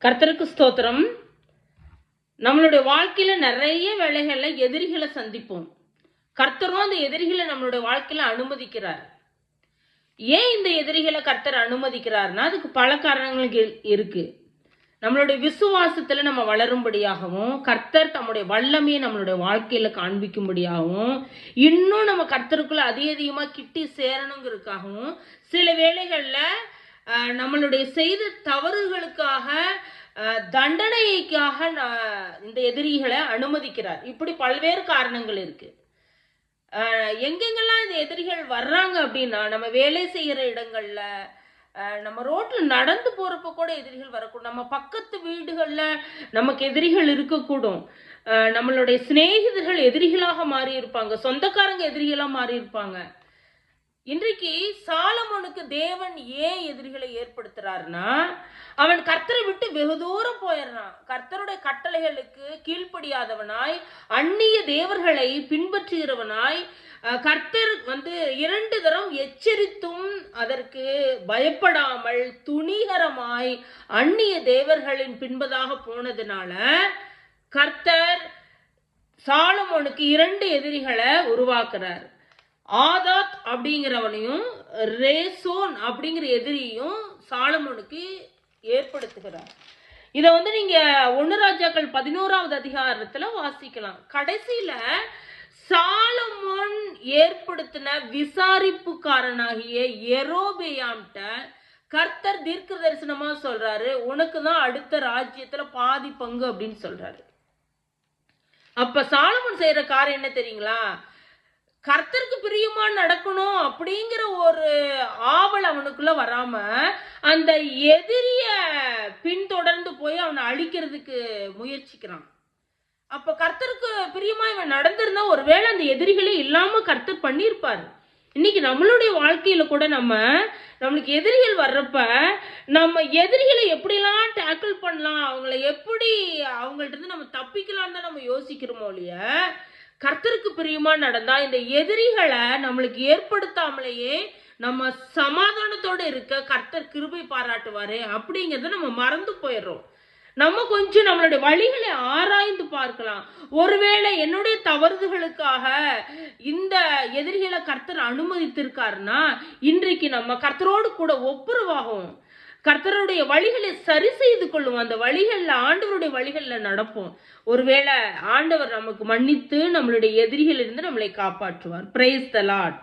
கர்த்தருக்கு ஸ்தோத்திரம். நம்மளுடைய வாழ்க்கையில நிறைய வேளைகள்ல எதிரிகளை சந்திப்போம். கர்த்தரும் அந்த எதிரிகளை நம்மளுடைய வாழ்க்கையில அனுமதிக்கிறார். ஏன் இந்த எதிரிகளை கர்த்தர் அனுமதிக்கிறார்னா அதுக்கு பல காரணங்கள் இருக்கு. நம்மளுடைய விசுவாசத்துல நம்ம வளரும்படியாகவும், கர்த்தர் தம்முடைய வல்லமையை நம்மளுடைய வாழ்க்கையில காண்பிக்கும்படியாகவும், இன்னும் நம்ம கர்த்தருக்குள்ள அதிகமா கிட்டி சேரணுங்கிறதுக்காகவும், சில வேளைகள்ல நம்மளுடைய செய்த தவறுகளுக்காக தண்டனைக்காக இந்த எதிரிகளை அனுமதிக்கிறார். இப்படி பல்வேறு காரணங்கள் இருக்கு. எங்கெங்கெல்லாம் இந்த எதிரிகள் வர்றாங்க அப்படின்னா, நம்ம வேலை செய்யற இடங்கள்ல, நம்ம ரோட்ல நடந்து போறப்ப கூட எதிரிகள் வரக்கூடும். நம்ம பக்கத்து வீடுகள்ல நமக்கு எதிரிகள் இருக்கக்கூடும். நம்மளுடைய சிநேகிதர்கள் எதிரிகளாக மாறி இருப்பாங்க, சொந்தக்காரங்க எதிரிகளா மாறி இருப்பாங்க. இன்றைக்கு சாலமோனுக்கு தேவன் ஏன் எதிரிகளை ஏற்படுத்துறாருன்னா, அவன் கர்த்தரை விட்டு வெகு தூரம் போயிடுறான். கர்த்தருடைய கட்டளைகளுக்கு கீழ்ப்படியாதவனாய், அந்நிய தேவர்களை பின்பற்றுகிறவனாய், கர்த்தர் 2 தரம் எச்சரித்தும் அதற்கு பயப்படாமல் துணிகரமாய் அந்நிய தேவர்களின் பின்பதாக போனதுனால கர்த்தர் சாலமோனுக்கு 2 எதிரிகளை உருவாக்குறார். ஆதாத் அப்படிங்கிறவனையும் ரேசோன் அப்படிங்கிற எதிரியும் சாலமோனுக்கு ஏற்படுத்துகிறார். இதை நீங்க 1 ராஜாக்கள் 11வது அதிகாரத்துல வாசிக்கலாம். கடைசியில சாலமோன் ஏற்படுத்தின விசாரிப்புக்காரனாகிய யெரொபெயாம்ட்ட கர்த்தர் தீர்க்க தரிசனமா சொல்றாரு, உனக்கு தான் அடுத்த ராஜ்யத்துல பாதி பங்கு அப்படின்னு சொல்றாரு. அப்ப சாலமோன் செய்யற காரியம் என்ன தெரியுங்களா? கர்த்தருக்கு பிரியமா நடக்கணும் அப்படிங்கிற ஒரு ஆவல் அவனுக்குள்ள வராம அந்த எதிரிய பின்தொடர்ந்து போய் அவனை அழிக்கிறதுக்கு முயற்சிக்கிறான். அப்ப கர்த்தருக்கு பிரியமா இவன் நடந்திருந்தா ஒருவேளை அந்த எதிரிகளே இல்லாம கர்த்தர் பண்ணியிருப்பாரு. இன்னைக்கு நம்மளுடைய வாழ்க்கையில கூட நம்மளுக்கு எதிரிகள் வர்றப்ப நம்ம எதிரிகளை எப்படிலாம் டேக்கிள் பண்ணலாம், அவங்களை எப்படி அவங்கள்ட்ட இருந்து நம்ம தப்பிக்கலாம்னு தான் நம்ம யோசிக்கிறோமோ இல்லையா, கர்த்தருக்கு பிரியமா நடந்தா இந்த எதிரிகளை நம்மளுக்கு ஏற்படுத்தாமலேயே நம்ம சமாதானத்தோட இருக்க கர்த்தர் கிருபை பாராட்டுவாரு அப்படிங்கிறத நம்ம மறந்து போயிடுறோம். நம்ம கொஞ்சம் நம்மளுடைய வழிகளை ஆராய்ந்து பார்க்கலாம். ஒருவேளை என்னுடைய தவறுகளுக்காக இந்த எதிரிகளை கர்த்தர் அனுமதித்திருக்காருன்னா இன்றைக்கு நம்ம கர்த்தரோடு கூட ஒப்புரவாகும், கர்த்தருடைய வழிகளை சரி செய்து கொள்ளும், அந்த வழிகள்ல ஆண்டவருடைய வழிகள்ல நடப்போம். ஒருவேளை ஆண்டவர் நமக்கு மன்னித்து நம்மளுடைய எதிரிகளிலிருந்து நம்மளை காப்பாற்றுவார். Praise the Lord.